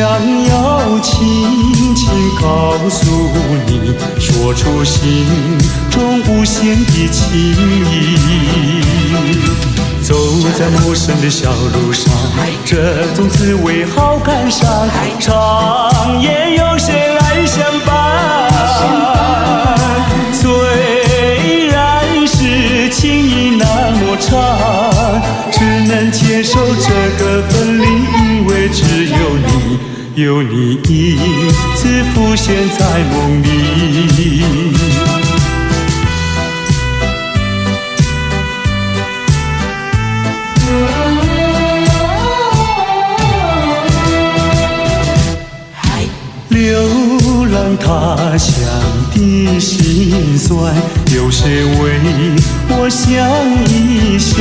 要轻轻告诉你，说出心中无限的情意。走在陌生的小路上，这种滋味好感伤。长夜有谁来相伴？虽然是情意那么长，只能接受这个分离，因为只有你，有你一直浮现在梦里。流浪他乡的辛酸，有谁为我想一想？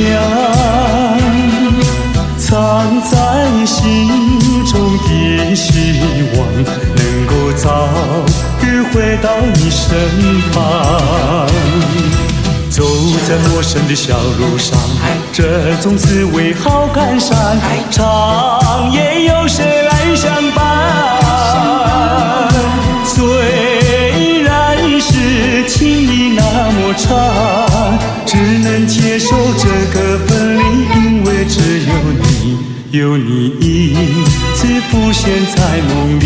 藏在心中的希望，能够早日回到你身旁。走在陌生的小路上，这种滋味好感伤。长夜有谁来相伴？虽然是情意那么长，只能接受这个分离，因为只有你，有你一直浮现在梦里。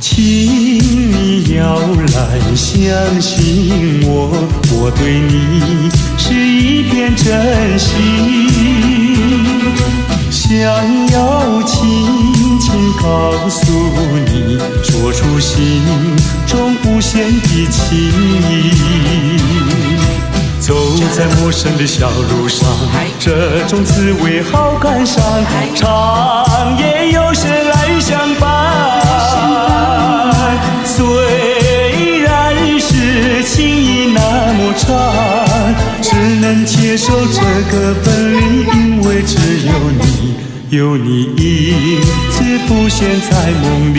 请你要来相信我，我对你是一片真心。想要轻轻告诉你，说出心中无限的情意。走在陌生的小路上，这种滋味好感伤。长夜有谁来相伴？虽然是情意那么长，只能接受这个分离，因为只有你，有你一直浮现在梦里。